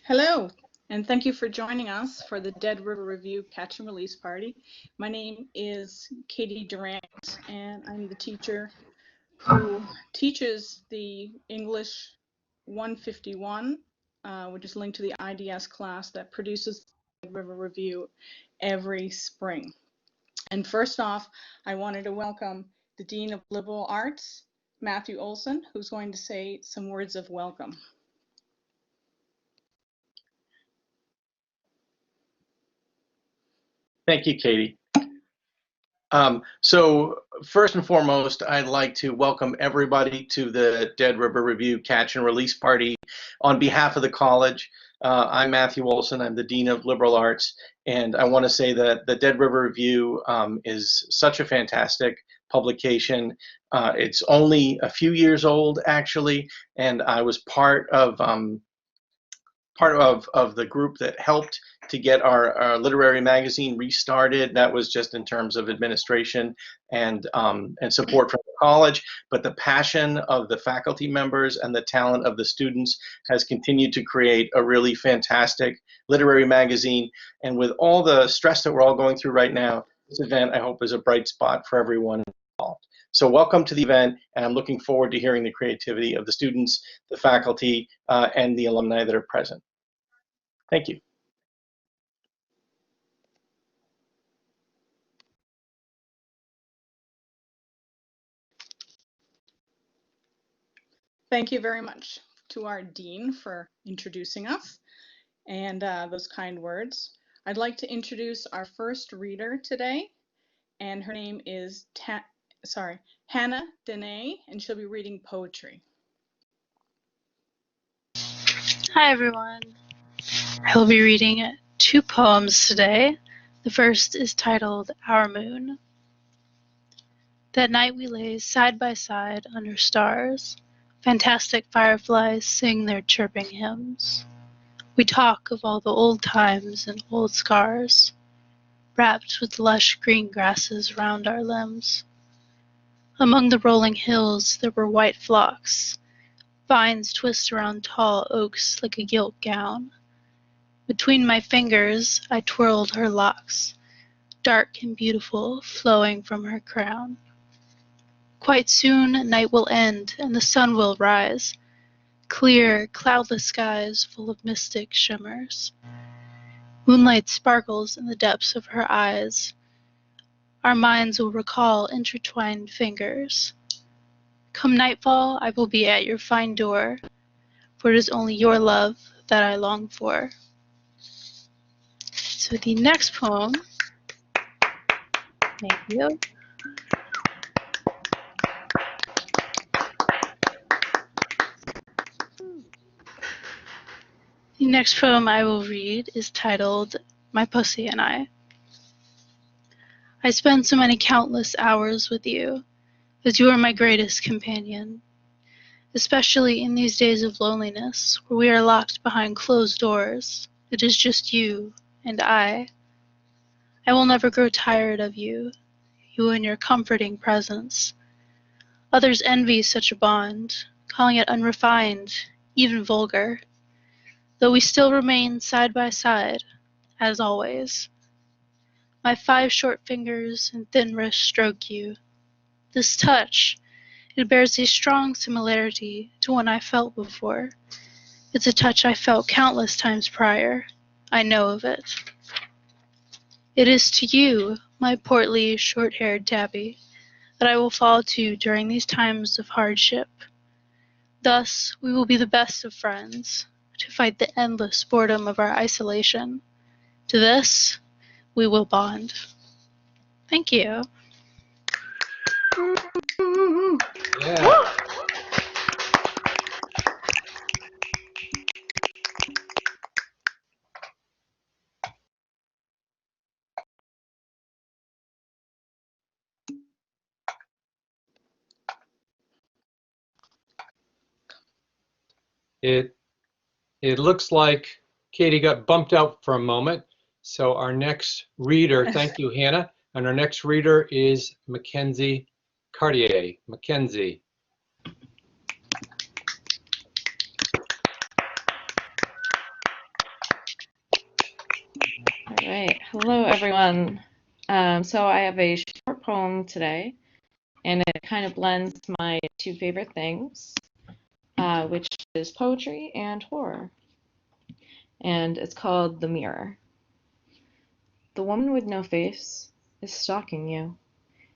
Hello, and thank you for joining us for the Dead River Review Catch and Release Party. My name is Katie Durant, and I'm the teacher who teaches the English 151, which is linked to the IDS class that produces the Dead River Review every spring. And first off, I wanted to welcome the Dean of Liberal Arts, Matthew Olsen, who's going to say some words of welcome. Thank you, Katie. So first and foremost, I'd like to welcome everybody to the Dead River Review Catch and Release Party on behalf of the college. I'm Matthew Olsen. I'm the Dean of Liberal Arts, and I want to say that the Dead River Review is such a fantastic publication. It's only a few years old, actually, and I was part of the group that helped to get our literary magazine restarted. That was just in terms of administration and support from the college, but the passion of the faculty members and the talent of the students has continued to create a really fantastic literary magazine. And with all the stress that we're all going through right now, this event, I hope, is a bright spot for everyone involved. So welcome to the event, and I'm looking forward to hearing the creativity of the students, the faculty, and the alumni that are present. Thank you. Thank you very much to our Dean for introducing us and those kind words. I'd like to introduce our first reader today, and her name is Hannah Dene, and she'll be reading poetry. Hi everyone. I will be reading 2 poems today. The first is titled Our Moon. That night we lay side by side under stars. Fantastic fireflies sing their chirping hymns. We talk of all the old times and old scars, wrapped with lush green grasses round our limbs. Among the rolling hills there were white phlox. Vines twist around tall oaks like a gilt gown. Between my fingers I twirled her locks, dark and beautiful, flowing from her crown. Quite soon night will end and the sun will rise, clear, cloudless skies full of mystic shimmers. Moonlight sparkles in the depths of her eyes. Our minds will recall intertwined fingers. Come nightfall, I will be at your fine door, for it is only your love that I long for. So the next poem, thank you. The next poem I will read is titled My Pussy and I. I spend so many countless hours with you, as you are my greatest companion, especially in these days of loneliness, where we are locked behind closed doors. It is just you and I. I will never grow tired of you, you and your comforting presence. Others envy such a bond, calling it unrefined, even vulgar, though we still remain side by side, as always. My 5 short fingers and thin wrists stroke you. This touch, it bears a strong similarity to one I felt before. It's a touch I felt countless times prior. I know of it. It is to you, my portly, short-haired tabby, that I will fall to during these times of hardship. Thus, we will be the best of friends, to fight the endless boredom of our isolation. To this, we will bond. Thank you. Yeah. It looks like Katie got bumped out for a moment. So our next reader, thank you, Hannah. And our next reader is Mackenzie Cartier. Mackenzie. Right. Hello, everyone. So I have a short poem today, and it kind of blends my two favorite things, which is poetry and horror. And it's called The Mirror. The woman with no face is stalking you.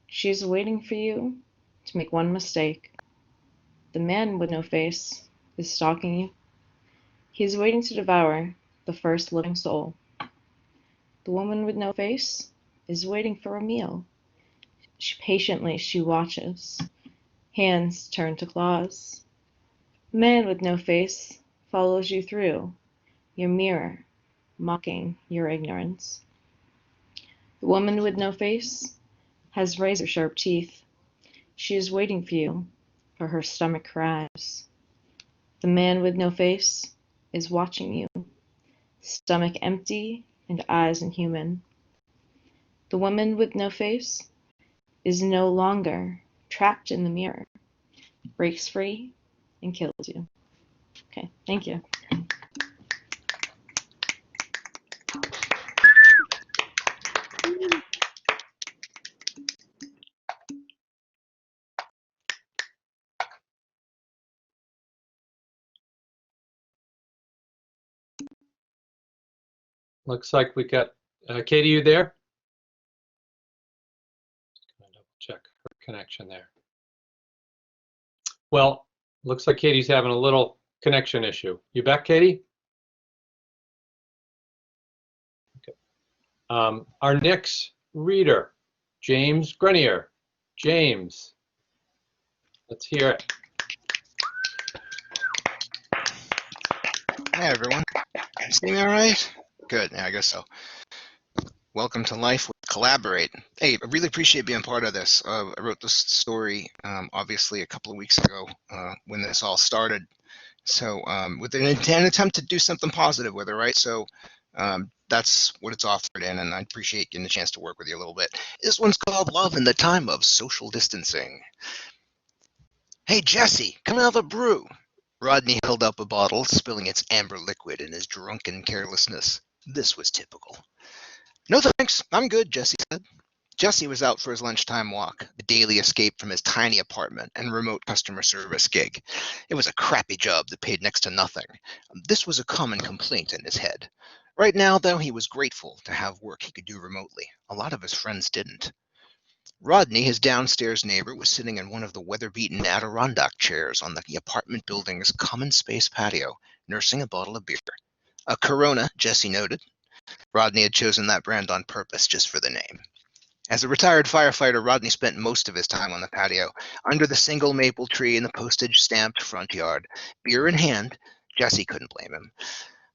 She is waiting for you to make one mistake. The man with no face is stalking you. He is waiting to devour the first living soul. The woman with no face is waiting for a meal. Patiently she watches. Hands turn to claws. The man with no face follows you through your mirror, mocking your ignorance. The woman with no face has razor-sharp teeth. She is waiting for you, for her stomach cries. The man with no face is watching you, stomach empty and eyes inhuman. The woman with no face is no longer trapped in the mirror, breaks free and kills you. Okay, thank you. Looks like we got, Katie, you there? Gonna double check her connection there. Well, looks like Katie's having a little connection issue. You back, Katie? Okay. Our next reader, James Grenier. James, let's hear it. Hey everyone, see me all right? Good, yeah, I guess so. Welcome to Life with Collaborate. Hey, I really appreciate being part of this. I wrote this story obviously a couple of weeks ago when this all started. So with an attempt to do something positive with it, right? So that's what it's offered in, and I appreciate getting the chance to work with you a little bit. This one's called Love in the Time of Social Distancing. Hey Jesse, come have a brew. Rodney held up a bottle, spilling its amber liquid in his drunken carelessness. This was typical. No thanks, I'm good, Jesse said. Jesse was out for his lunchtime walk, a daily escape from his tiny apartment and remote customer service gig. It was a crappy job that paid next to nothing. This was a common complaint in his head. Right now, though, he was grateful to have work he could do remotely. A lot of his friends didn't. Rodney, his downstairs neighbor, was sitting in one of the weather-beaten Adirondack chairs on the apartment building's common space patio, nursing a bottle of beer. A Corona, Jesse noted. Rodney had chosen that brand on purpose just for the name. As a retired firefighter, Rodney spent most of his time on the patio, under the single maple tree in the postage-stamped front yard. Beer in hand, Jesse couldn't blame him.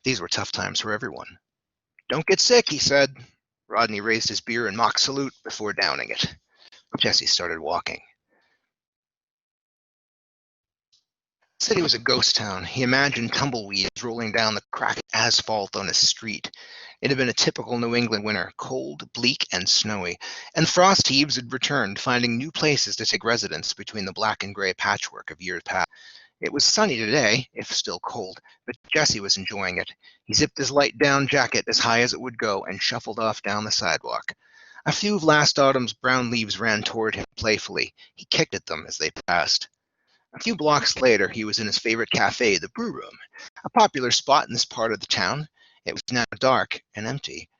These were tough times for everyone. Don't get sick, he said. Rodney raised his beer in mock salute before downing it. Jesse started walking. The city was a ghost town. He imagined tumbleweeds rolling down the cracked asphalt on his street. It had been a typical New England winter, cold, bleak, and snowy, and frost heaves had returned, finding new places to take residence between the black and gray patchwork of years past. It was sunny today, if still cold, but Jesse was enjoying it. He zipped his light down jacket as high as it would go and shuffled off down the sidewalk. A few of last autumn's brown leaves ran toward him playfully. He kicked at them as they passed. A few blocks later, he was in his favorite cafe, the Brew Room, a popular spot in this part of the town. It was now dark and empty.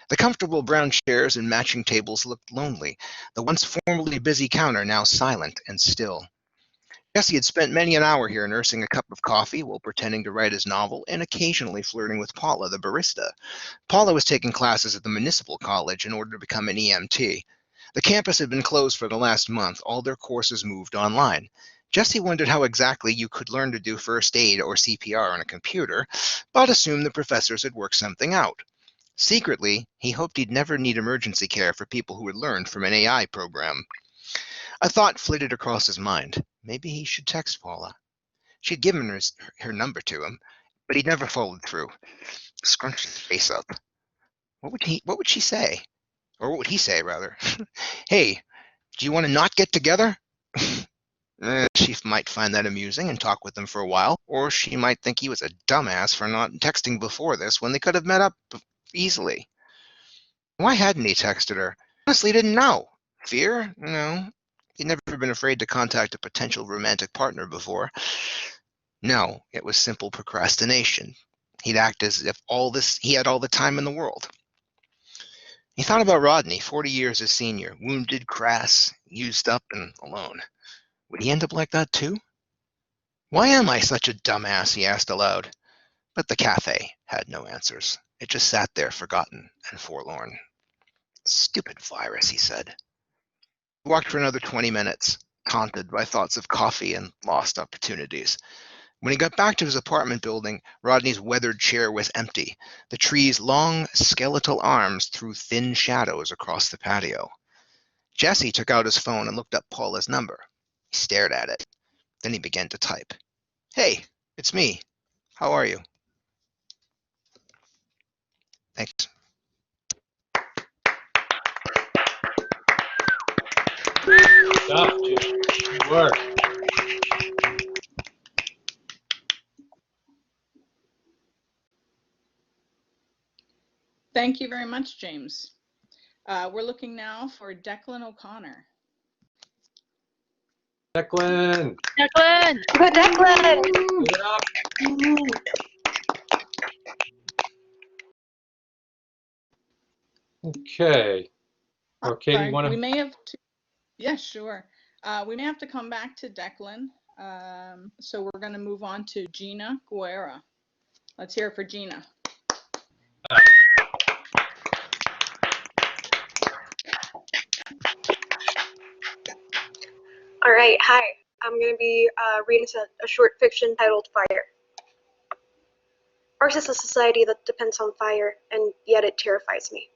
The comfortable brown chairs and matching tables looked lonely, the once formerly busy counter now silent and still. Jesse had spent many an hour here nursing a cup of coffee while pretending to write his novel and occasionally flirting with Paula, the barista. Paula was taking classes at the municipal college in order to become an EMT. The campus had been closed for the last month. All their courses moved online. Jesse wondered how exactly you could learn to do first aid or CPR on a computer, but assumed the professors had worked something out. Secretly, he hoped he'd never need emergency care for people who had learned from an AI program. A thought flitted across his mind. Maybe he should text Paula. She'd given her number to him, but he'd never followed through. Scrunched his face up. What would she say? Or what would he say, rather? Hey, do you want to not get together? She might find that amusing and talk with him for a while, or she might think he was a dumbass for not texting before this when they could have met up easily. Why hadn't he texted her? Honestly, didn't know. Fear? No. He'd never been afraid to contact a potential romantic partner before. No, it was simple procrastination. He'd act as if he had all the time in the world. He thought about Rodney, 40 years his senior, wounded, crass, used up, and alone. Would he end up like that too? Why am I such a dumbass? He asked aloud. But the cafe had no answers. It just sat there, forgotten and forlorn. Stupid virus, he said. He walked for another 20 minutes, haunted by thoughts of coffee and lost opportunities. When he got back to his apartment building, Rodney's weathered chair was empty. The tree's long, skeletal arms threw thin shadows across the patio. Jesse took out his phone and looked up Paula's number. He stared at it. Then he began to type. Hey, it's me. How are you? Thanks. Stop, Jim. Good work. Thank you very much, James. We're looking now for Declan O'Connor. Declan. Declan! Good, Declan! Get up. Okay. Or Katie, Sorry, want we to? may have to, yeah, sure. We may have to come back to Declan. So we're going to move on to Gina Guerra. Let's hear it for Gina. All right, hi. I'm going to be reading a short fiction titled Fire. Ours is a society that depends on fire, and yet it terrifies me.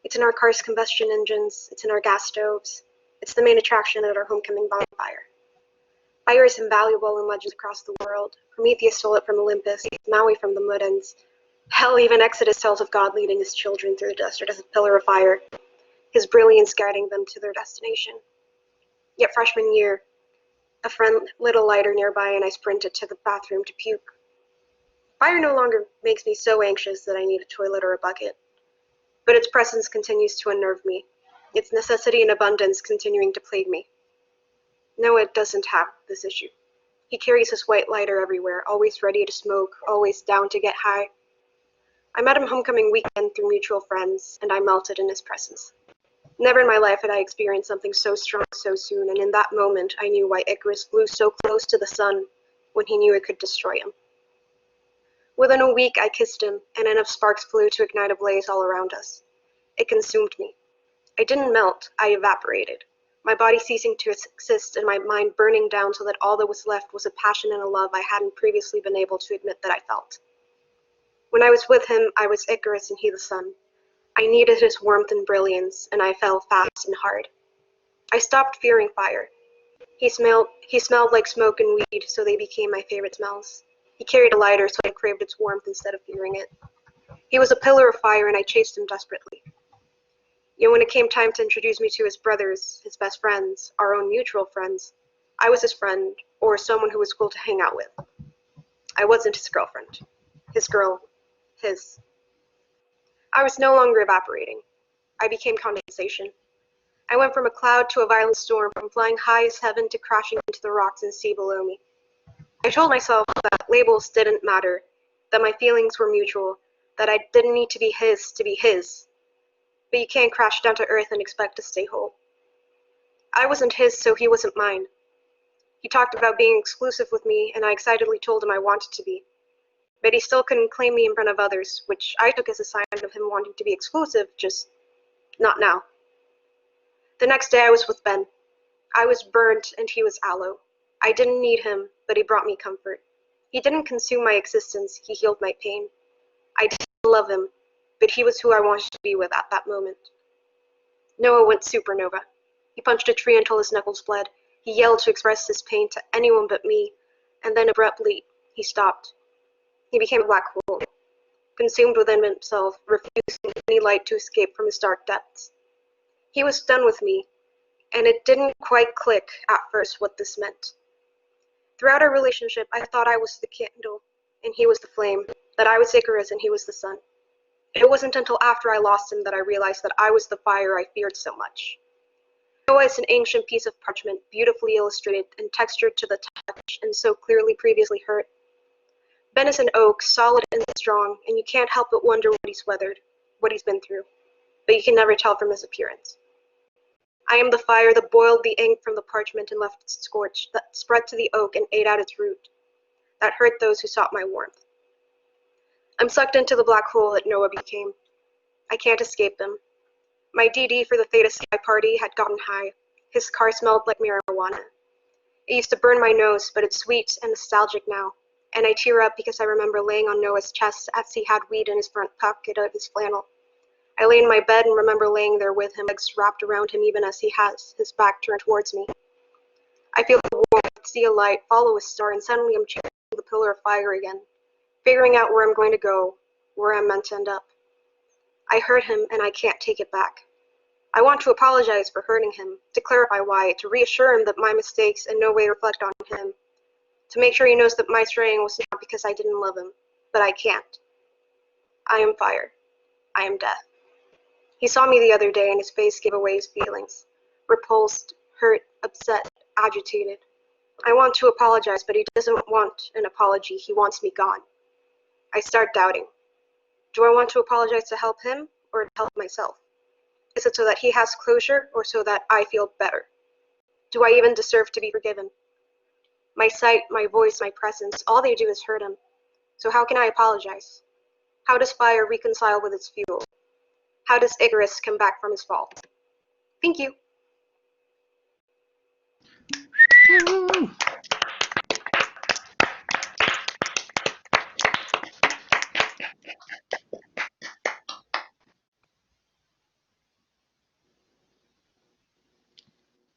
It's in our cars' combustion engines, it's in our gas stoves, it's the main attraction at our homecoming bonfire. Fire is invaluable in legends across the world. Prometheus stole it from Olympus, Maui from the Mudens. Hell, even Exodus tells of God leading his children through the desert as a pillar of fire, his brilliance guiding them to their destination. Yet freshman year, a friend lit a lighter nearby and I sprinted to the bathroom to puke. Fire no longer makes me so anxious that I need a toilet or a bucket, but its presence continues to unnerve me, its necessity and abundance continuing to plague me. Noah doesn't have this issue. He carries his white lighter everywhere, always ready to smoke, always down to get high. I met him homecoming weekend through mutual friends, and I melted in his presence. Never in my life had I experienced something so strong so soon, and in that moment I knew why Icarus flew so close to the sun when he knew it could destroy him. Within a week I kissed him, and enough sparks flew to ignite a blaze all around us. It consumed me. I didn't melt, I evaporated. My body ceasing to exist and my mind burning down so that all that was left was a passion and a love I hadn't previously been able to admit that I felt. When I was with him, I was Icarus and he the sun. I needed his warmth and brilliance, and I fell fast and hard. I stopped fearing fire. He smelled like smoke and weed, so they became my favorite smells. He carried a lighter, so I craved its warmth instead of fearing it. He was a pillar of fire, and I chased him desperately. Yet when it came time to introduce me to his brothers, his best friends, our own mutual friends, I was his friend, or someone who was cool to hang out with. I wasn't his girlfriend. His girl. His. I was no longer evaporating. I became condensation. I went from a cloud to a violent storm, from flying high as heaven to crashing into the rocks and sea below me. I told myself that labels didn't matter, that my feelings were mutual, that I didn't need to be his to be his. But you can't crash down to earth and expect to stay whole. I wasn't his, so he wasn't mine. He talked about being exclusive with me, and I excitedly told him I wanted to be. But he still couldn't claim me in front of others, which I took as a sign of him wanting to be exclusive, just not now. The next day I was with Ben. I was burnt and he was aloe. I didn't need him, but he brought me comfort. He didn't consume my existence, he healed my pain. I didn't love him, but he was who I wanted to be with at that moment. Noah went supernova. He punched a tree until his knuckles bled. He yelled to express his pain to anyone but me, and then abruptly, he stopped. He became a black hole, consumed within himself, refusing any light to escape from his dark depths. He was done with me, and it didn't quite click at first what this meant. Throughout our relationship, I thought I was the candle, and he was the flame, that I was Icarus and he was the sun. It wasn't until after I lost him that I realized that I was the fire I feared so much. I was an ancient piece of parchment, beautifully illustrated and textured to the touch, and so clearly previously hurt. Bennett an oak, solid and strong, and you can't help but wonder what he's weathered, what he's been through, but you can never tell from his appearance. I am the fire that boiled the ink from the parchment and left it scorched, that spread to the oak and ate out its root, that hurt those who sought my warmth. I'm sucked into the black hole that Noah became. I can't escape him. My DD for the Theta Psi party had gotten high. His car smelled like marijuana. It used to burn my nose, but it's sweet and nostalgic now, and I tear up because I remember laying on Noah's chest as he had weed in his front pocket of his flannel. I lay in my bed and remember laying there with him, legs wrapped around him even as he has his back turned towards me. I feel the warmth, see a light, follow a star, and suddenly I'm chasing the pillar of fire again, figuring out where I'm going to go, where I'm meant to end up. I hurt him and I can't take it back. I want to apologize for hurting him, to clarify why, to reassure him that my mistakes in no way reflect on him, to make sure he knows that my straying was not because I didn't love him, but I can't. I am fire. I am death. He saw me the other day and his face gave away his feelings. Repulsed, hurt, upset, agitated. I want to apologize, but he doesn't want an apology. He wants me gone. I start doubting. Do I want to apologize to help him or to help myself? Is it so that he has closure or so that I feel better? Do I even deserve to be forgiven? My sight, my voice, my presence, all they do is hurt him. So how can I apologize? How does fire reconcile with its fuel? How does Icarus come back from his fall? Thank you. Woo!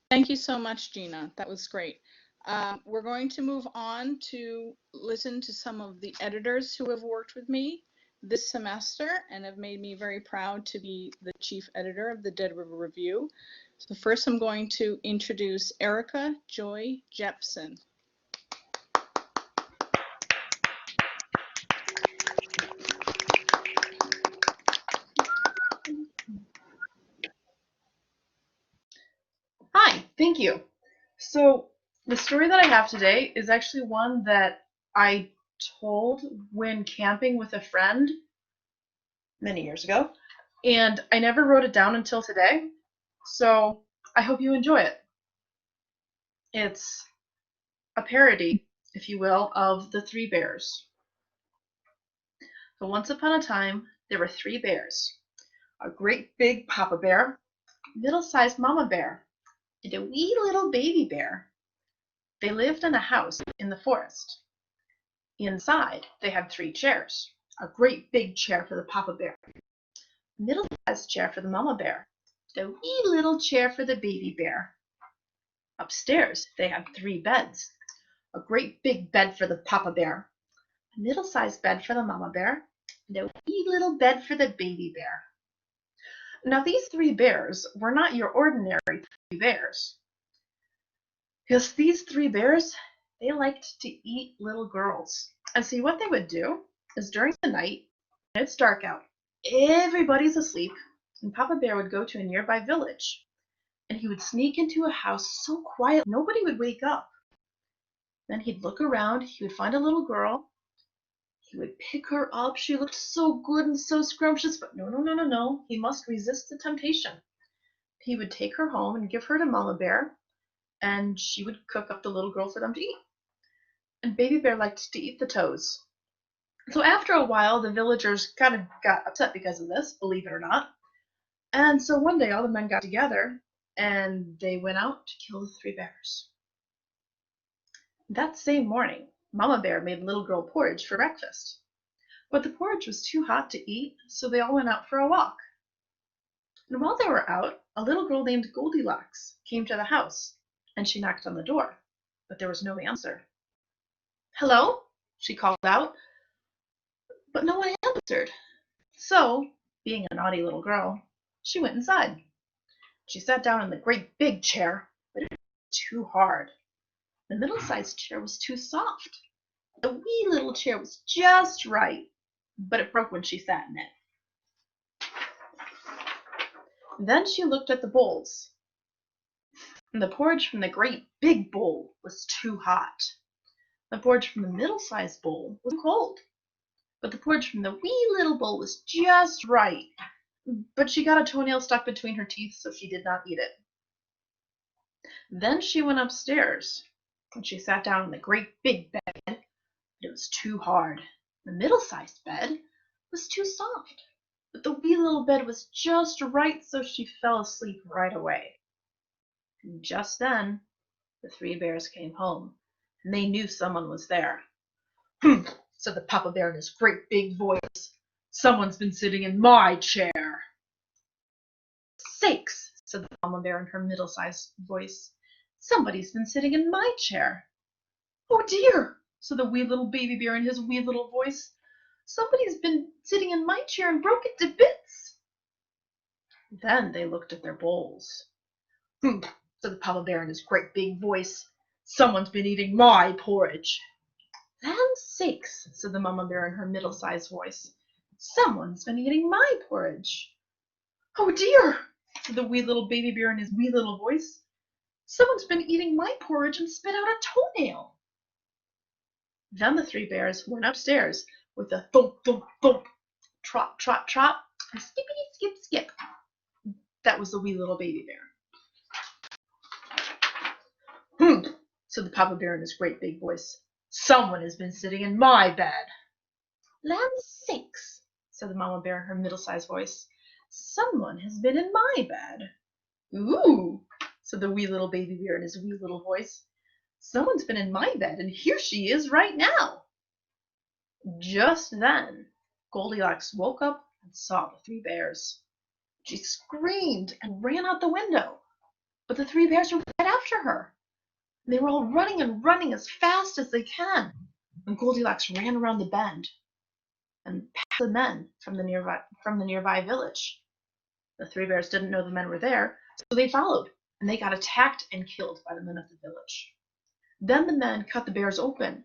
Thank you so much, Gina. That was great. We're going to move on to listen to some of the editors who have worked with me this semester and have made me very proud to be the chief editor of the Dead River Review. So first I'm going to introduce Erica Joy Jepson. Hi, thank you. So the story that I have today is actually one that I told when camping with a friend many years ago, and I never wrote it down until today, so I hope you enjoy it. It's a parody, if you will, of the Three Bears. So once upon a time, there were three bears. A great big papa bear, middle-sized mama bear, and a wee little baby bear. They lived in a house in the forest. Inside, they had three chairs. A great big chair for the papa bear, a middle-sized chair for the mama bear, and a wee little chair for the baby bear. Upstairs, they had three beds. A great big bed for the papa bear, a middle-sized bed for the mama bear, and a wee little bed for the baby bear. Now, these three bears were not your ordinary three bears. Because these three bears, they liked to eat little girls. And see, what they would do is during the night, when it's dark out, everybody's asleep, and Papa Bear would go to a nearby village. And he would sneak into a house so quiet, nobody would wake up. Then he'd look around, he would find a little girl, he would pick her up, she looked so good and so scrumptious, but no, he must resist the temptation. He would take her home and give her to Mama Bear, and she would cook up the little girl for them to eat. And Baby Bear liked to eat the toes. So after a while, the villagers kind of got upset because of this, believe it or not. And so one day all the men got together and they went out to kill the three bears. That same morning, Mama Bear made little girl porridge for breakfast. But the porridge was too hot to eat, so they all went out for a walk. And while they were out, a little girl named Goldilocks came to the house, and she knocked on the door, but there was no answer. "Hello?" she called out, but no one answered. So, being a naughty little girl, she went inside. She sat down in the great big chair, but it was too hard. The middle-sized chair was too soft. The wee little chair was just right, but it broke when she sat in it. Then she looked at the bowls, and the porridge from the great big bowl was too hot. The porridge from the middle-sized bowl was cold, but the porridge from the wee little bowl was just right. But she got a toenail stuck between her teeth, so she did not eat it. Then she went upstairs, and she sat down in the great big bed, but it was too hard. The middle-sized bed was too soft, but the wee little bed was just right, so she fell asleep right away. And just then, the three bears came home, and they knew someone was there. "Humph," said the Papa Bear in his great big voice. "Someone's been sitting in my chair." "Sakes," said the Mama Bear in her middle-sized voice. "Somebody's been sitting in my chair." "Oh dear," said the wee little baby bear in his wee little voice. "Somebody's been sitting in my chair and broke it to bits." Then they looked at their bowls. "Humph," said the Papa Bear in his great big voice. "Someone's been eating my porridge." "Land's sakes," said the Mama Bear in her middle-sized voice. "Someone's been eating my porridge." "Oh dear," said the wee little baby bear in his wee little voice. "Someone's been eating my porridge and spit out a toenail." Then the three bears went upstairs with a thump, thump, thump, trot, trot, trot, and skippity, skip, skip. That was the wee little baby bear. "Humph," said the Papa Bear in his great big voice. "Someone has been sitting in my bed." "Land's sakes," said the Mama Bear in her middle-sized voice. "Someone has been in my bed." "Ooh," said the wee little baby bear in his wee little voice. "Someone's been in my bed, and here she is right now." Just then, Goldilocks woke up and saw the three bears. She screamed and ran out the window, but the three bears were right after her. They were all running and running as fast as they can, and Goldilocks ran around the bend and past the men from the nearby village. The three bears didn't know the men were there, so they followed, and they got attacked and killed by the men of the village. Then the men cut the bears open,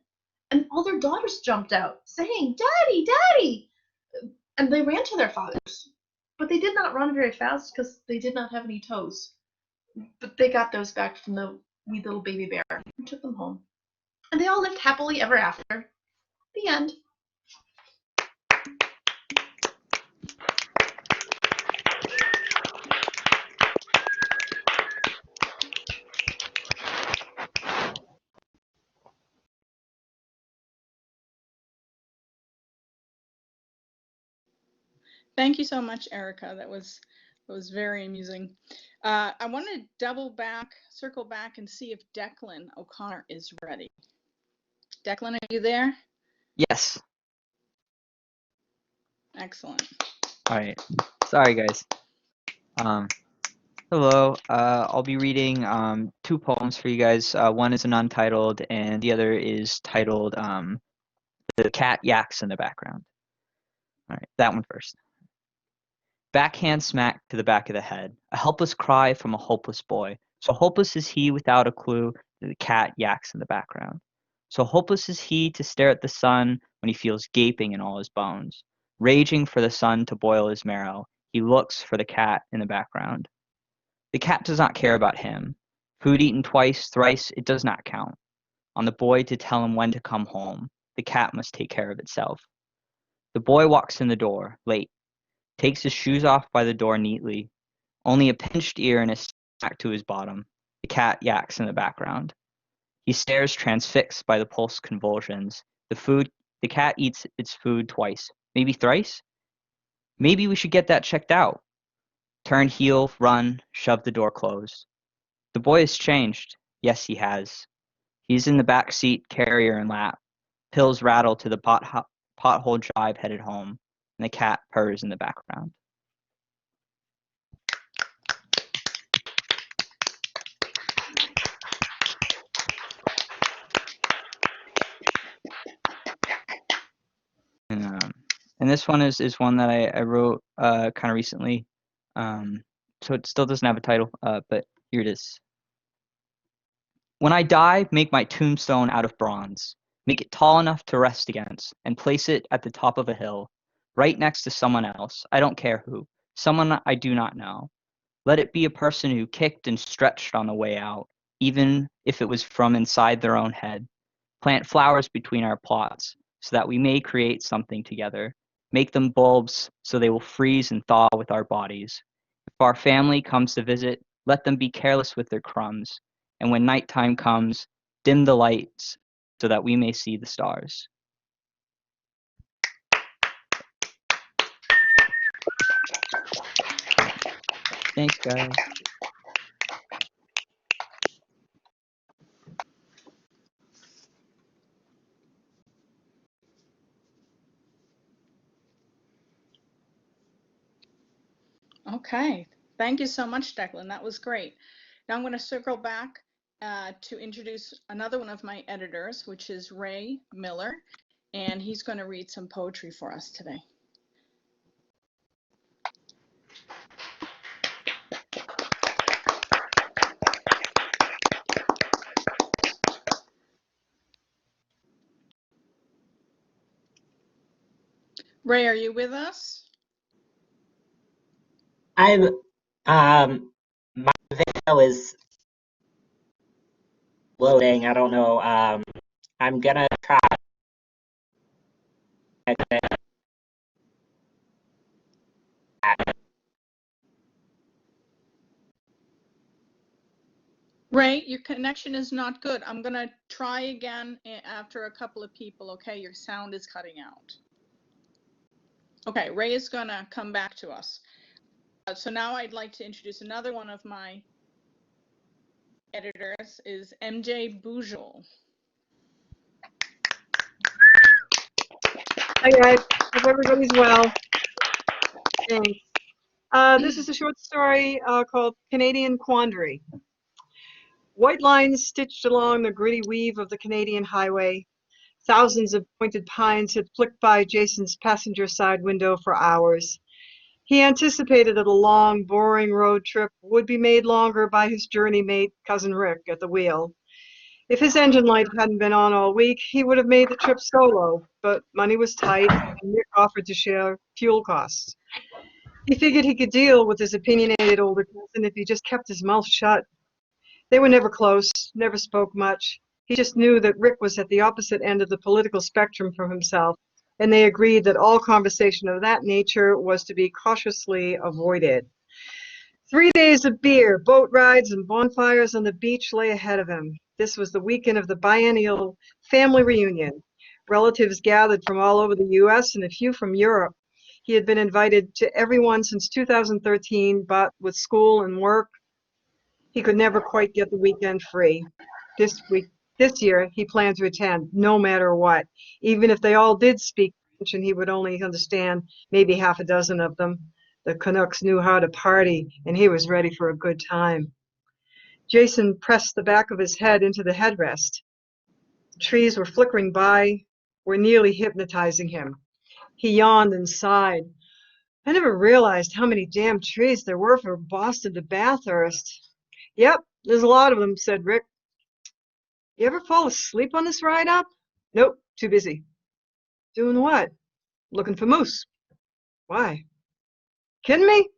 and all their daughters jumped out, saying, "Daddy, Daddy!" And they ran to their fathers. But they did not run very fast because they did not have any toes. But they got those back from the wee little baby bear and took them home. And they all lived happily ever after. The end. Thank you so much, Erica. That was very amusing. I want to circle back and see if Declan O'Connor is ready. Declan, are you there? Yes. Excellent. All right. Sorry, guys. Hello. I'll be reading two poems for you guys. One is an untitled, and the other is titled "The Cat Yaks in the Background." All right, that one first. Backhand smack to the back of the head. A helpless cry from a hopeless boy. So hopeless is he without a clue that the cat yaks in the background. So hopeless is he to stare at the sun when he feels gaping in all his bones. Raging for the sun to boil his marrow, he looks for the cat in the background. The cat does not care about him. Food eaten twice, thrice, it does not count. On the boy to tell him when to come home. The cat must take care of itself. The boy walks in the door, late. Takes his shoes off by the door neatly. Only a pinched ear and a snack to his bottom. The cat yaks in the background. He stares transfixed by the pulse convulsions. The cat eats its food twice, maybe thrice? Maybe we should get that checked out. Turn heel, run, shove the door closed. The boy has changed. Yes, he has. He's in the back seat, carrier and lap. Pills rattle to the pothole drive headed home, and the cat purrs in the background. And this one is one that I wrote kind of recently, so it still doesn't have a title, but here it is. When I die, make my tombstone out of bronze. Make it tall enough to rest against, and place it at the top of a hill, right next to someone else. I don't care who. Someone I do not know. Let it be a person who kicked and stretched on the way out, even if it was from inside their own head. Plant flowers between our plots, so that we may create something together. Make them bulbs, so they will freeze and thaw with our bodies. If our family comes to visit, let them be careless with their crumbs. And when nighttime comes, dim the lights, so that we may see the stars. Thanks, guys. Okay, thank you so much, Declan. That was great. Now I'm going to circle back to introduce another one of my editors, which is Ray Miller, and he's going to read some poetry for us today. Ray, are you with us? I'm my video is loading. I don't know. I'm gonna try. Ray, your connection is not good. I'm going to try again after a couple of people, okay? Your sound is cutting out. Okay, Ray is going to come back to us. So now I'd like to introduce another one of my editors, is MJ Boujol. Hi guys, hope everybody's well. Thanks. This is a short story called Canadian Quandary. White lines stitched along the gritty weave of the Canadian highway. Thousands of pointed pines had flicked by Jason's passenger side window for hours. He anticipated that a long, boring road trip would be made longer by his journey mate, Cousin Rick, at the wheel. If his engine light hadn't been on all week, he would have made the trip solo, but money was tight, and Rick offered to share fuel costs. He figured he could deal with his opinionated older cousin if he just kept his mouth shut. They were never close, never spoke much. He just knew that Rick was at the opposite end of the political spectrum from himself, and they agreed that all conversation of that nature was to be cautiously avoided. 3 days of beer, boat rides, and bonfires on the beach lay ahead of him. This was the weekend of the biennial family reunion. Relatives gathered from all over the U.S. and a few from Europe. He had been invited to everyone since 2013, but with school and work, he could never quite get the weekend free. This year, he planned to attend, no matter what. Even if they all did speak French and he would only understand maybe half a dozen of them. The Canucks knew how to party, and he was ready for a good time. Jason pressed the back of his head into the headrest. The trees were flickering by, were nearly hypnotizing him. He yawned and sighed. I never realized how many damn trees there were from Boston to Bathurst. Yep, there's a lot of them, said Rick. You ever fall asleep on this ride up? Nope, too busy. Doing what? Looking for moose. Why? Kidding me?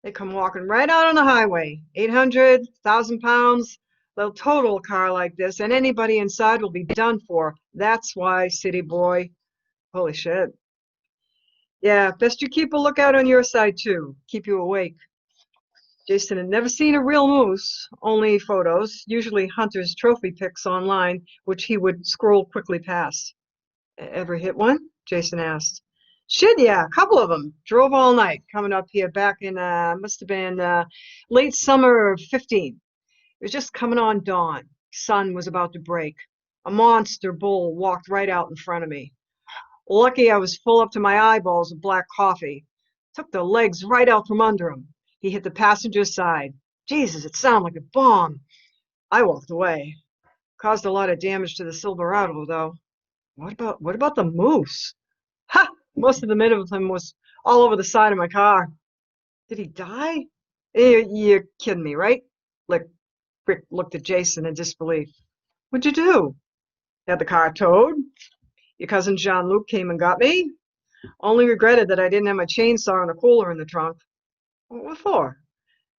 They come walking right out on the highway. 800, 1,000 pounds. They'll total a car like this, and anybody inside will be done for. That's why, city boy. Holy shit. Yeah, best you keep a lookout on your side, too. Keep you awake. Jason had never seen a real moose, only photos, usually hunters' trophy pics online, which he would scroll quickly past. Ever hit one? Jason asked. Shit, yeah, a couple of them. Drove all night coming up here back in, must have been late summer of 15. It was just coming on dawn. Sun was about to break. A monster bull walked right out in front of me. Lucky I was full up to my eyeballs with black coffee. Took the legs right out from under him. He hit the passenger side. Jesus, it sounded like a bomb. I walked away. Caused a lot of damage to the Silverado, though. What about the moose? Ha! Most of the meat of him was all over the side of my car. Did he die? You're kidding me, right? Rick looked at Jason in disbelief. What'd you do? Had the car towed. Your cousin Jean-Luc came and got me. Only regretted that I didn't have my chainsaw and a cooler in the trunk. What for?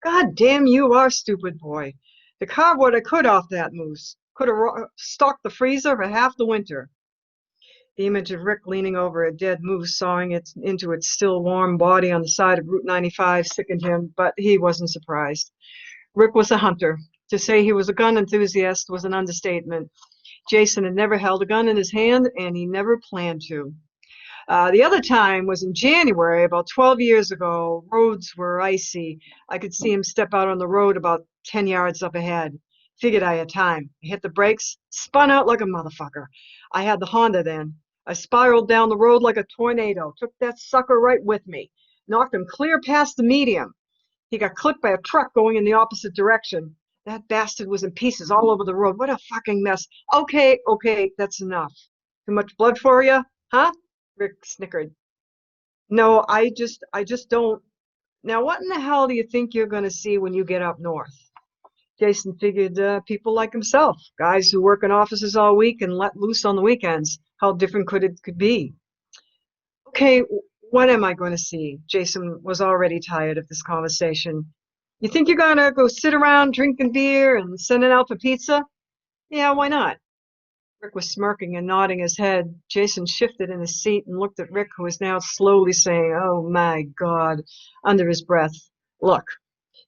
God damn, you are stupid, boy. To carve what I could off that moose. Could have stocked the freezer for half the winter. The image of Rick leaning over a dead moose, sawing it into its still warm body on the side of Route 95 sickened him, but he wasn't surprised. Rick was a hunter. To say he was a gun enthusiast was an understatement. Jason had never held a gun in his hand, and he never planned to. The other time was in January, about 12 years ago. Roads were icy. I could see him step out on the road about 10 yards up ahead. Figured I had time. I hit the brakes, spun out like a motherfucker. I had the Honda then. I spiraled down the road like a tornado, took that sucker right with me, knocked him clear past the median. He got clipped by a truck going in the opposite direction. That bastard was in pieces all over the road. What a fucking mess. Okay, that's enough. Too much blood for you, huh? Rick snickered. No, I just don't. Now, what in the hell do you think you're going to see when you get up north? Jason figured people like himself, guys who work in offices all week and let loose on the weekends. How different could it be? Okay, what am I going to see? Jason was already tired of this conversation. You think you're going to go sit around drinking beer and sending out for pizza? Yeah, why not? Rick was smirking and nodding his head. Jason shifted in his seat and looked at Rick, who was now slowly saying, "Oh my God," under his breath. Look,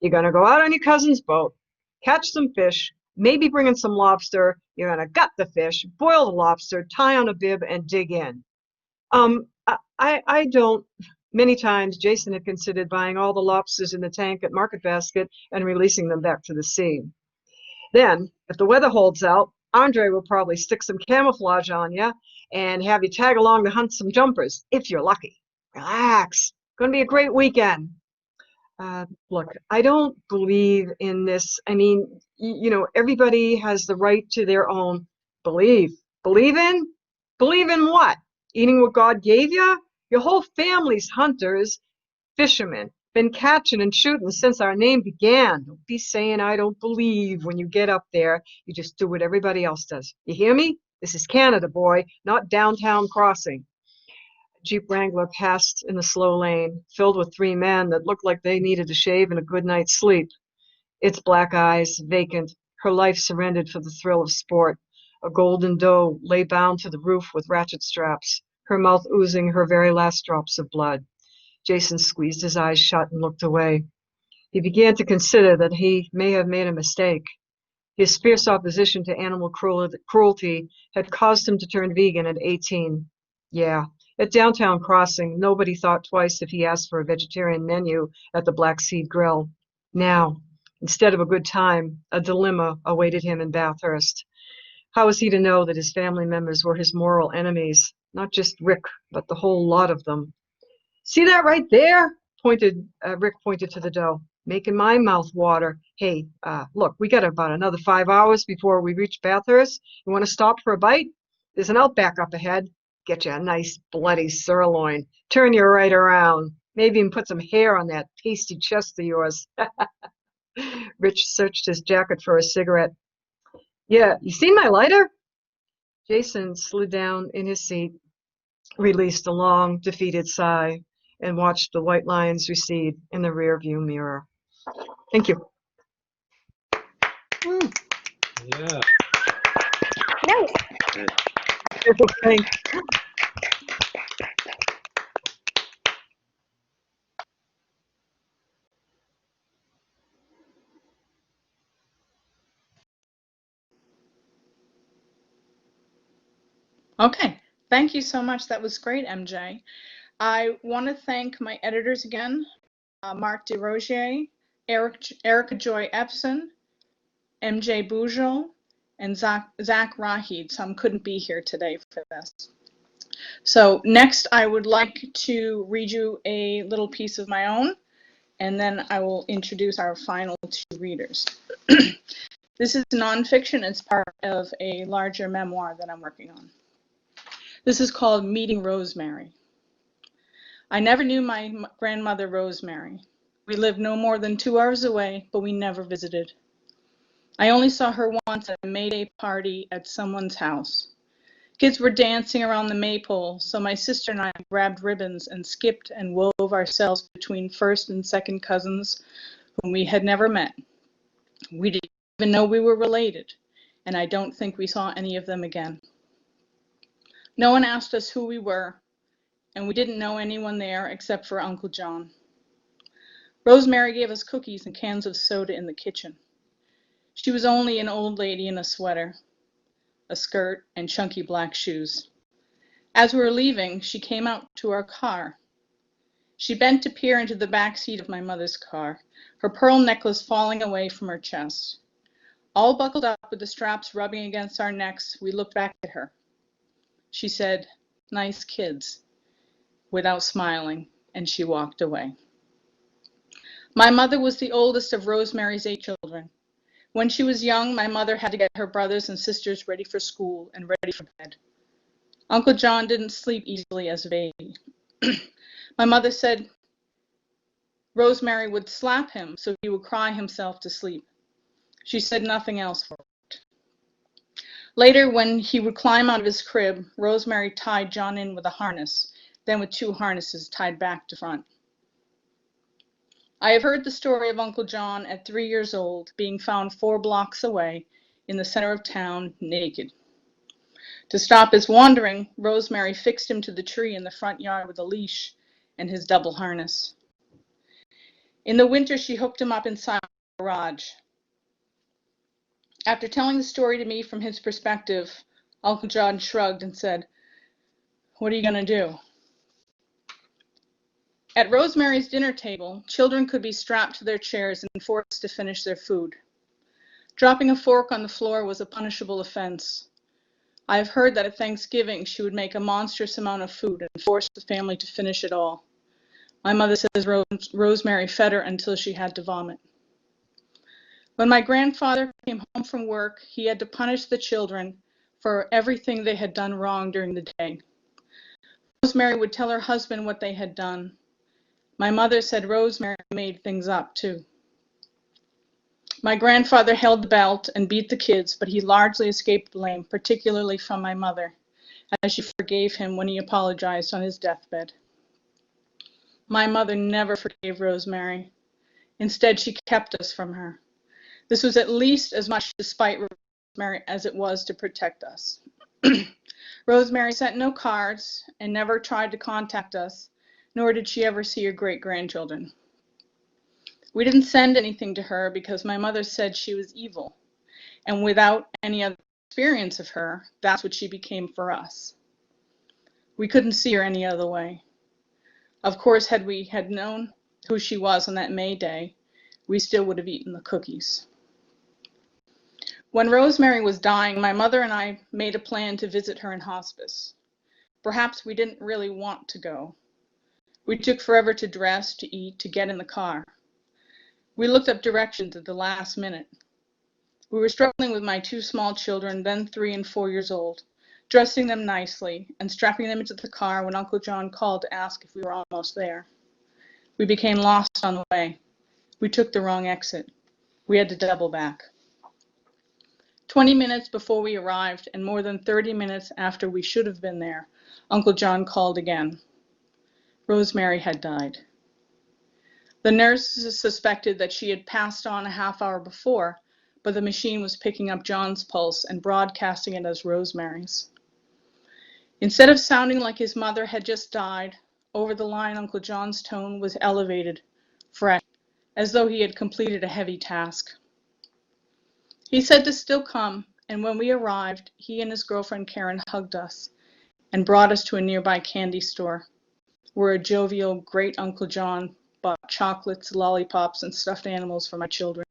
you're going to go out on your cousin's boat, catch some fish, maybe bring in some lobster. You're going to gut the fish, boil the lobster, tie on a bib, and dig in. I don't. Many times Jason had considered buying all the lobsters in the tank at Market Basket and releasing them back to the sea. Then, if the weather holds out, Andre will probably stick some camouflage on you and have you tag along to hunt some jumpers, if you're lucky. Relax. Going to be a great weekend. Look, I don't believe in this. I mean, everybody has the right to their own belief. Believe in? Believe in what? Eating what God gave you? Your whole family's hunters, fishermen, been catching and shooting since our name began. Don't be saying I don't believe when you get up there. You just do what everybody else does. You hear me? This is Canada, boy, not downtown crossing. A Jeep Wrangler passed in the slow lane, filled with three men that looked like they needed a shave and a good night's sleep. Its black eyes vacant, her life surrendered for the thrill of sport. A golden doe lay bound to the roof with ratchet straps, her mouth oozing her very last drops of blood. Jason squeezed his eyes shut and looked away. He began to consider that he may have made a mistake. His fierce opposition to animal cruelty had caused him to turn vegan at 18. Yeah, at Downtown Crossing, nobody thought twice if he asked for a vegetarian menu at the Black Seed Grill. Now, instead of a good time, a dilemma awaited him in Bathurst. How was he to know that his family members were his moral enemies? Not just Rick, but the whole lot of them. See that right there? Rick pointed to the doe, making my mouth water. Hey, look, we got about another 5 hours before we reach Bathurst. You want to stop for a bite? There's an Outback up ahead. Get you a nice bloody sirloin. Turn you right around. Maybe even put some hair on that pasty chest of yours. Rich searched his jacket for a cigarette. Yeah, you seen my lighter? Jason slid down in his seat, released a long, defeated sigh, and watched the white lines recede in the rearview mirror. Thank you. Yeah. Nice. Thanks. Okay, thank you so much. That was great, MJ. I want to thank my editors again, Mark DeRogier, Erica Joy Epson, MJ Boujol, and Zach Rahid. Some couldn't be here today for this. So next, I would like to read you a little piece of my own, and then I will introduce our final two readers. This is nonfiction. It's part of a larger memoir that I'm working on. This is called Meeting Rosemary. I never knew my grandmother Rosemary. We lived no more than 2 hours away, but we never visited. I only saw her once at a May Day party at someone's house. Kids were dancing around the maypole, so my sister and I grabbed ribbons and skipped and wove ourselves between first and second cousins whom we had never met. We didn't even know we were related, and I don't think we saw any of them again. No one asked us who we were, and we didn't know anyone there except for Uncle John. Rosemary gave us cookies and cans of soda in the kitchen. She was only an old lady in a sweater, a skirt, and chunky black shoes. As we were leaving, she came out to our car. She bent to peer into the back seat of my mother's car, her pearl necklace falling away from her chest. All buckled up with the straps rubbing against our necks, we looked back at her. She said, "Nice kids," without smiling, and she walked away. My mother was the oldest of Rosemary's 8 children. When she was young, my mother had to get her brothers and sisters ready for school and ready for bed. Uncle John didn't sleep easily as a baby. My mother said Rosemary would slap him so he would cry himself to sleep. She said nothing else for it. Later, when he would climb out of his crib, Rosemary tied John in with a harness, then with 2 harnesses tied back to front. I have heard the story of Uncle John at 3 years old being found 4 blocks away in the center of town naked. To stop his wandering, Rosemary fixed him to the tree in the front yard with a leash and his double harness. In the winter, she hooked him up inside the garage. After telling the story to me from his perspective, Uncle John shrugged and said, "What are you going to do?" At Rosemary's dinner table, children could be strapped to their chairs and forced to finish their food. Dropping a fork on the floor was a punishable offense. I have heard that at Thanksgiving she would make a monstrous amount of food and force the family to finish it all. My mother says Rosemary fed her until she had to vomit. When my grandfather came home from work, he had to punish the children for everything they had done wrong during the day. Rosemary would tell her husband what they had done. My mother said Rosemary made things up too. My grandfather held the belt and beat the kids, but he largely escaped blame, particularly from my mother, as she forgave him when he apologized on his deathbed. My mother never forgave Rosemary. Instead, she kept us from her. This was at least as much to spite Rosemary as it was to protect us. Rosemary sent no cards and never tried to contact us, nor did she ever see her great-grandchildren. We didn't send anything to her because my mother said she was evil, and without any other experience of her, that's what she became for us. We couldn't see her any other way. Of course, had we known who she was on that May Day, we still would have eaten the cookies. When Rosemary was dying, my mother and I made a plan to visit her in hospice. Perhaps we didn't really want to go. We took forever to dress, to eat, to get in the car. We looked up directions at the last minute. We were struggling with my 2 small children, then 3 and 4 years old, dressing them nicely and strapping them into the car when Uncle John called to ask if we were almost there. We became lost on the way. We took the wrong exit. We had to double back. 20 minutes before we arrived, and more than 30 minutes after we should have been there, Uncle John called again. Rosemary had died. The nurses suspected that she had passed on a half hour before, but the machine was picking up John's pulse and broadcasting it as Rosemary's. Instead of sounding like his mother had just died, over the line Uncle John's tone was elevated, fresh, as though he had completed a heavy task. He said to still come, and when we arrived, he and his girlfriend Karen hugged us and brought us to a nearby candy store, where a jovial great Uncle John bought chocolates, lollipops, and stuffed animals for my children.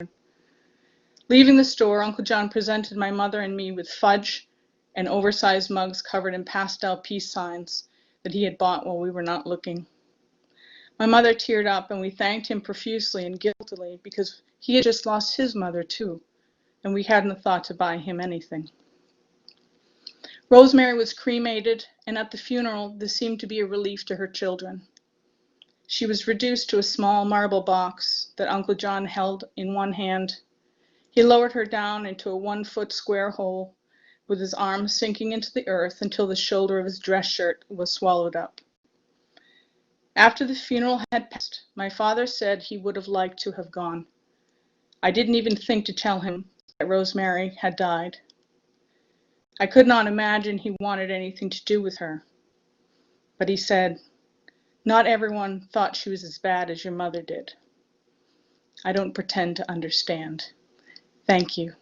Leaving the store, Uncle John presented my mother and me with fudge and oversized mugs covered in pastel peace signs that he had bought while we were not looking. My mother teared up, and we thanked him profusely and guiltily because he had just lost his mother too, and we hadn't thought to buy him anything. Rosemary was cremated, and at the funeral, this seemed to be a relief to her children. She was reduced to a small marble box that Uncle John held in one hand. He lowered her down into a 1-foot square hole, with his arms sinking into the earth until the shoulder of his dress shirt was swallowed up. After the funeral had passed, my father said he would have liked to have gone. I didn't even think to tell him that Rosemary had died. I could not imagine he wanted anything to do with her. But he said, "Not everyone thought she was as bad as your mother did." I don't pretend to understand. Thank you.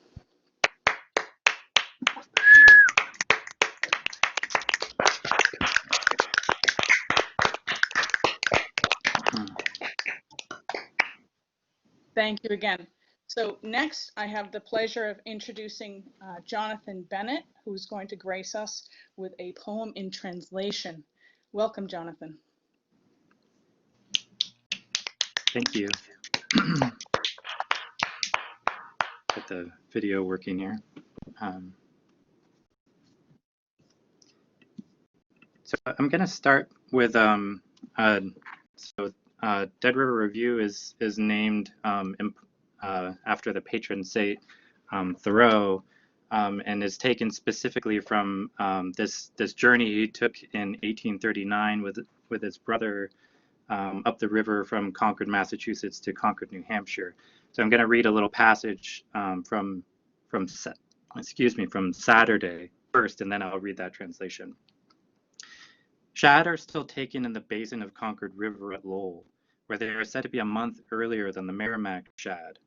Thank you again. So next, I have the pleasure of introducing Jonathan Bennett, who's going to grace us with a poem in translation. Welcome, Jonathan. Thank you. Get the video working here. So I'm going to start with Dead River Review is named after the patron saint Thoreau, and is taken specifically from this journey he took in 1839 with his brother up the river from Concord, Massachusetts to Concord, New Hampshire. So I'm going to read a little passage from Saturday first, and then I'll read that translation. Shad are still taken in the basin of Concord River at Lowell, where they are said to be a month earlier than the Merrimack shad,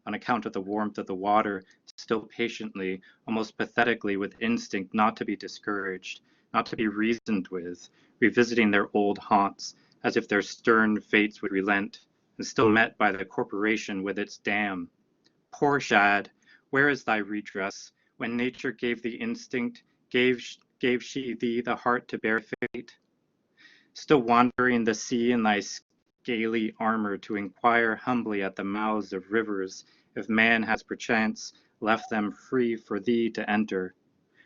on account of the warmth of the water, still patiently, almost pathetically, with instinct not to be discouraged, not to be reasoned with, revisiting their old haunts, as if their stern fates would relent, and still met by the corporation with its dam. Poor shad, where is thy redress? When nature gave thee instinct, gave she thee the heart to bear fate? Still wandering the sea in thy scaly armor to inquire humbly at the mouths of rivers if man has perchance left them free for thee to enter.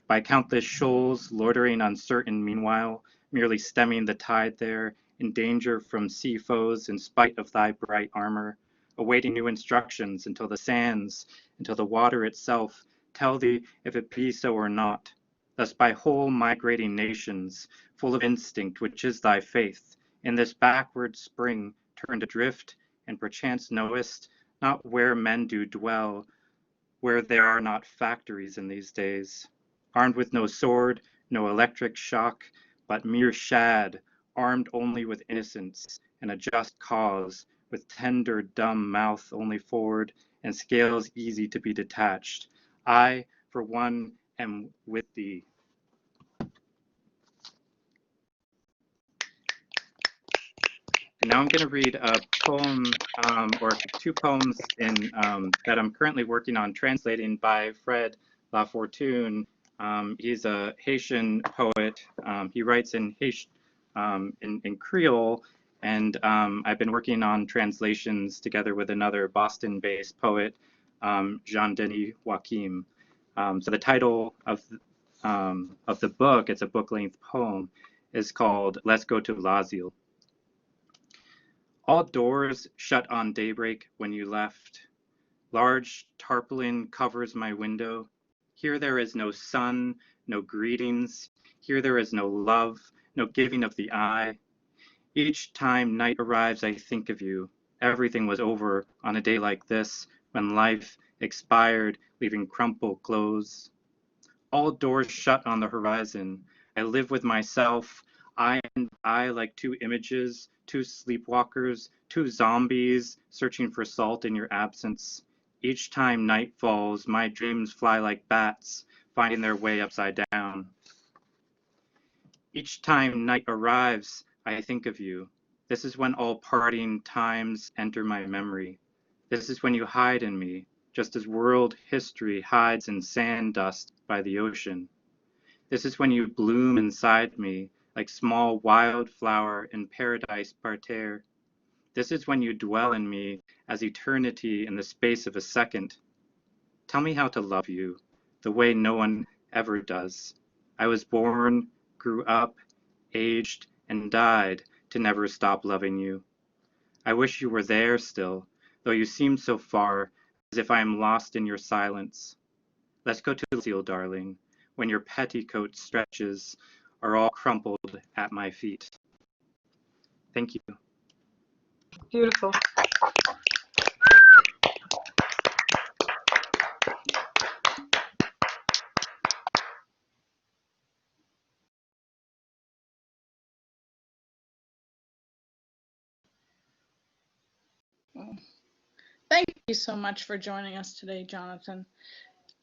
By countless shoals, loitering uncertain meanwhile, merely stemming the tide there, in danger from sea foes in spite of thy bright armor, awaiting new instructions until the water itself, tell thee if it be so or not. Thus by whole migrating nations, full of instinct, which is thy faith, in this backward spring turned adrift, and perchance knowest not where men do dwell, where there are not factories in these days, armed with no sword, no electric shock, but mere shad, armed only with innocence and a just cause, with tender dumb mouth only forward, and scales easy to be detached. I, for one, am with thee. And now I'm going to read a poem, or two poems that I'm currently working on translating by Fred Lafortune. He's a Haitian poet. He writes in Creole, and I've been working on translations together with another Boston-based poet, Jean-Denis Joachim. So the title of the book, it's a book-length poem, is called "Let's Go to Lazille." All doors shut on daybreak when you left. Large tarpaulin covers my window. Here there is no sun, no greetings. Here there is no love, no giving of the eye. Each time night arrives, I think of you. Everything was over on a day like this, when life expired, leaving crumpled clothes. All doors shut on the horizon. I live with myself, I and I like two images, two sleepwalkers, two zombies searching for salt in your absence. Each time night falls, my dreams fly like bats, finding their way upside down. Each time night arrives, I think of you. This is when all parting times enter my memory. This is when you hide in me, just as world history hides in sand dust by the ocean. This is when you bloom inside me, like small wildflower in paradise parterre. This is when you dwell in me as eternity in the space of a second. Tell me how to love you, the way no one ever does. I was born, grew up, aged, and died to never stop loving you. I wish you were there still, though you seem so far, as if I am lost in your silence. Let's go to Lazille, darling, when your petticoat stretches are all crumpled at my feet. Thank you. Beautiful. Well, thank you so much for joining us today, Jonathan.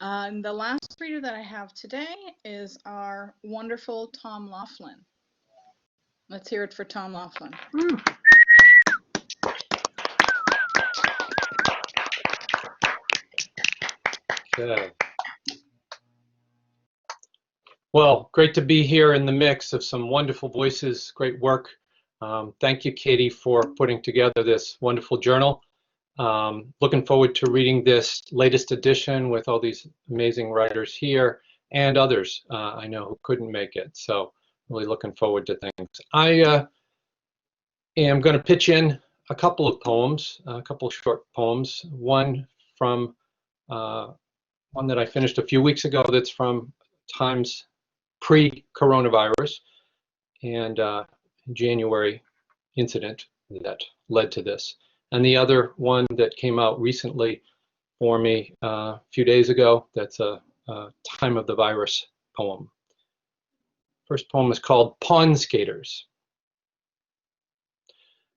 And the last reader that I have today is our wonderful Tom Laughlin. Let's hear it for Tom Laughlin. Okay. Well, great to be here in the mix of some wonderful voices. Great work. Thank you, Katie, for putting together this wonderful journal. Looking forward to reading this latest edition with all these amazing writers here and others I know who couldn't make it. So really looking forward to things. I am going to pitch in a couple of poems, a couple of short poems. One from one that I finished a few weeks ago that's from times pre-coronavirus and January incident that led to this. And the other one that came out recently for me a few days ago, that's a time of the virus poem. First poem is called Pond Skaters.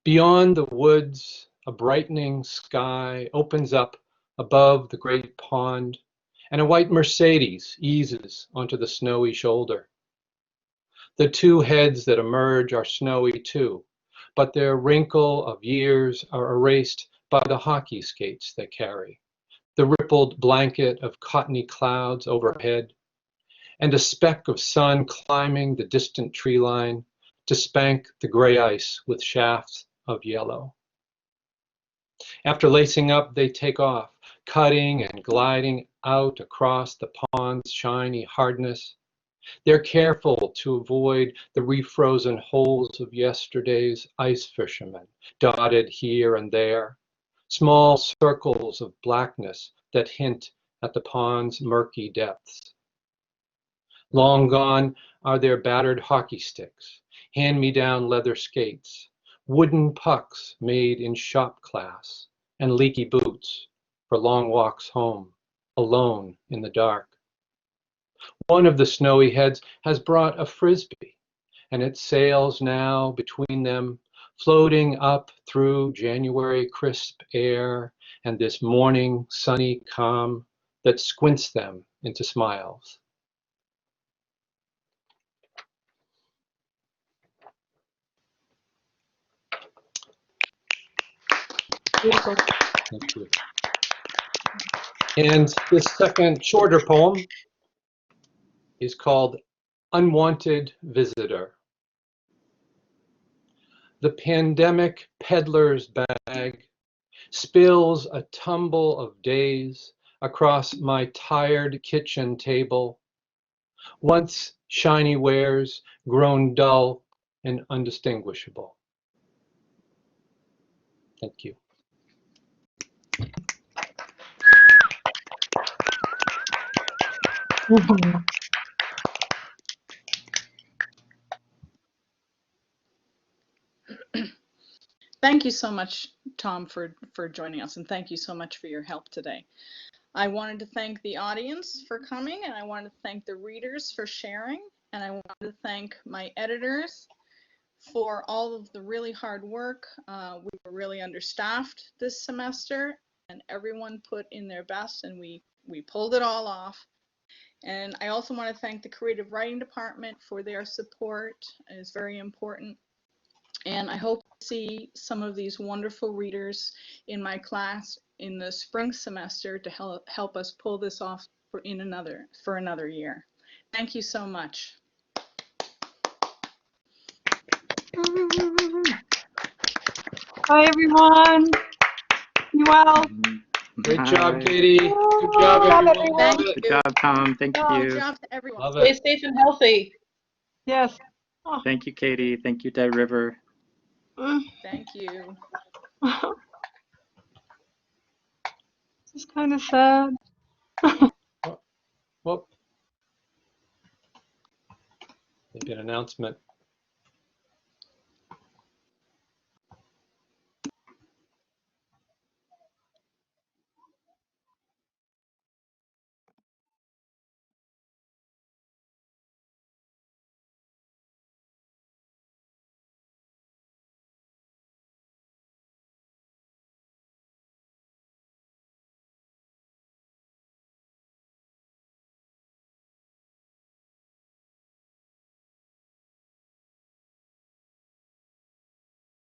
Beyond the woods, a brightening sky opens up above the great pond, and a white Mercedes eases onto the snowy shoulder. The two heads that emerge are snowy too, but their wrinkle of years are erased by the hockey skates they carry, the rippled blanket of cottony clouds overhead, and a speck of sun climbing the distant tree line to spank the gray ice with shafts of yellow. After lacing up, they take off, cutting and gliding out across the pond's shiny hardness. They're careful to avoid the refrozen holes of yesterday's ice fishermen, dotted here and there, small circles of blackness that hint at the pond's murky depths. Long gone are their battered hockey sticks, hand-me-down leather skates, wooden pucks made in shop class, and leaky boots for long walks home, alone in the dark. One of the snowy heads has brought a frisbee, and it sails now between them, floating up through January crisp air and this morning sunny calm that squints them into smiles. Beautiful. Thank you. And this second shorter poem is called Unwanted Visitor. The pandemic peddler's bag spills a tumble of days across my tired kitchen table, once shiny wares grown dull and undistinguishable. Thank you. Thank you so much, Tom, for joining us, and thank you so much for your help today. I wanted to thank the audience for coming, and I wanted to thank the readers for sharing, and I wanted to thank my editors for all of the really hard work. We were really understaffed this semester, and everyone put in their best, and we pulled it all off. And I also want to thank the creative writing department for their support. It's very important. And I hope to see some of these wonderful readers in my class in the spring semester to help us pull this off for another year. Thank you so much. Bye, everyone. Be well. Great Hi. job, Katie. Good job, everyone. Love it. Good job, Tom. Thank Good you. job to everyone. Love Stay it. safe and healthy. Yes. Thank you, Katie. Thank you, Dead River. Thank you. This is kind of sad. Well, maybe an announcement.